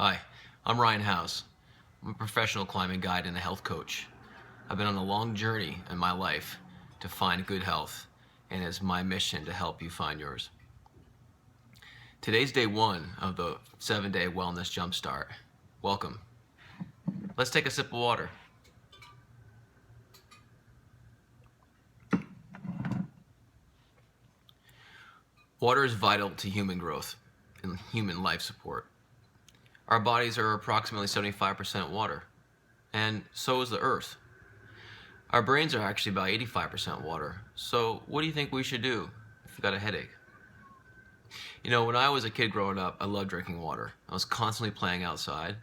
Hi, I'm Ryan House. I'm a professional climbing guide and a health coach. I've been on a long journey in my life to find good health, and it's my mission to help you find yours. Today's day one of the 7-day wellness jumpstart. Welcome. Let's take a sip of water. Water is vital to human growth and human life support. Our bodies are approximately 75% water, and so is the earth. Our brains are actually about 85% water. So what do you think we should do if you've got a headache? You know, when I was a kid growing up, I loved drinking water. I was constantly playing outside.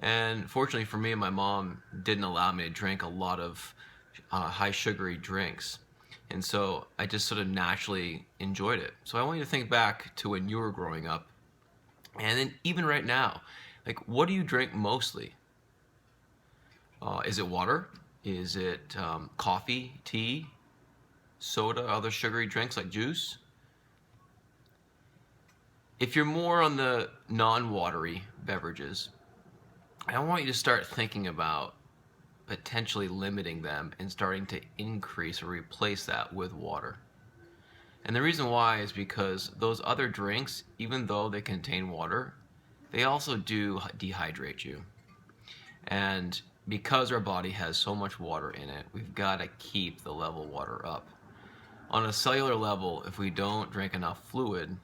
And fortunately for me, my mom didn't allow me to drink a lot of high sugary drinks. And so I just sort of naturally enjoyed it. So I want you to think back to when you were growing up. And then even right now, like, what do you drink mostly? Is it water? Is it coffee, tea, soda, other sugary drinks like juice? If you're more on the non-watery beverages, I want you to start thinking about potentially limiting them and starting to increase or replace that with water. And the reason why is because those other drinks, even though they contain water, they also do dehydrate you. And because our body has so much water in it, we've got to keep the level of water up. On a cellular level, if we don't drink enough fluid,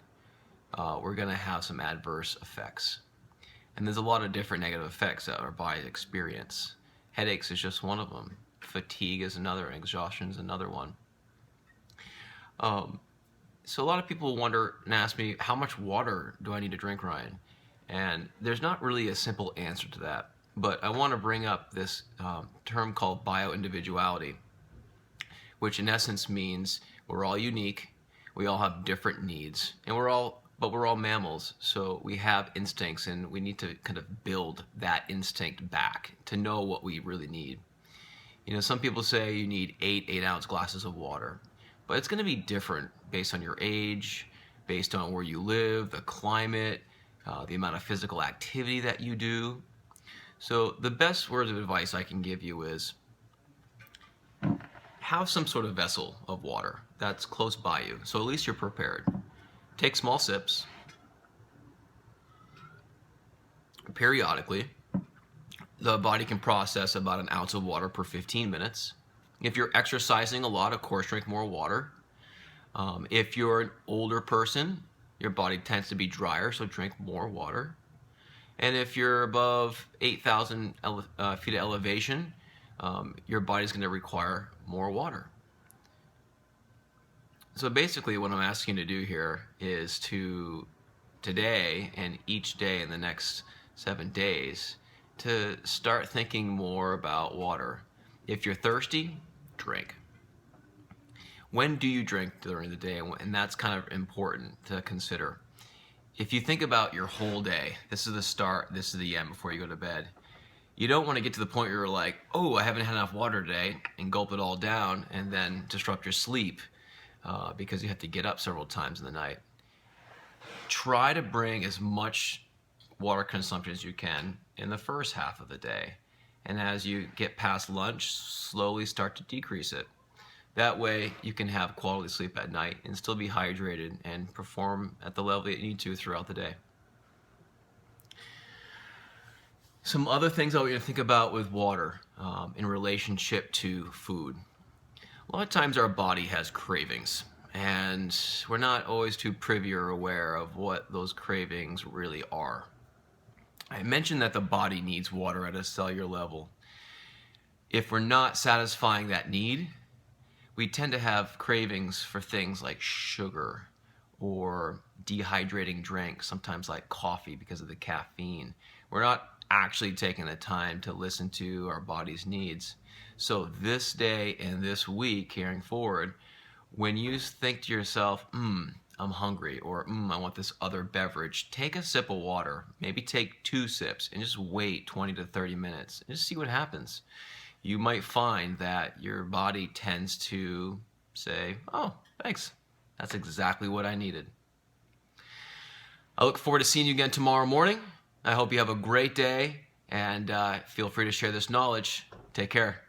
we're going to have some adverse effects. And there's a lot of different negative effects that our bodies experience. Headaches is just one of them. Fatigue is another. Exhaustion is another one. So a lot of people wonder and ask me, how much water do I need to drink, Ryan? And there's not really a simple answer to that. But I want to bring up this term called bio-individuality, which in essence means we're all unique, we all have different needs, and we're all mammals, so we have instincts, and we need to kind of build that instinct back to know what we really need. You know, some people say you need 8-ounce glasses of water, but it's going to be different based on your age, based on where you live, the climate, the amount of physical activity that you do. So the best words of advice I can give you is have some sort of vessel of water that's close by you, so at least you're prepared. Take small sips periodically. The body can process about an ounce of water per 15 minutes. If you're exercising a lot, of course, drink more water. If you're an older person, your body tends to be drier, so drink more water. And if you're above 8,000 feet of elevation, your body's going to require more water. So basically what I'm asking you to do here is to today and each day in the next 7 days to start thinking more about water. If you're thirsty, drink. When do you drink during the day? And that's kind of important to consider. If you think about your whole day, this is the start, this is the end before you go to bed. You don't want to get to the point where you're like, oh, I haven't had enough water today, and gulp it all down and then disrupt your sleep because you have to get up several times in the night. Try to bring as much water consumption as you can in the first half of the day. And as you get past lunch, slowly start to decrease it. That way you can have quality sleep at night and still be hydrated and perform at the level that you need to throughout the day. Some other things I want you to think about with water in relationship to food. A lot of times our body has cravings, and we're not always too privy or aware of what those cravings really are. I mentioned that the body needs water at a cellular level. If we're not satisfying that need, we tend to have cravings for things like sugar or dehydrating drinks, sometimes like coffee because of the caffeine. We're not actually taking the time to listen to our body's needs. So this day and this week, carrying forward, when you think to yourself, I'm hungry, or I want this other beverage, take a sip of water. Maybe take 2 sips and just wait 20 to 30 minutes and just see what happens. You might find that your body tends to say, oh, thanks. That's exactly what I needed. I look forward to seeing you again tomorrow morning. I hope you have a great day, and feel free to share this knowledge. Take care.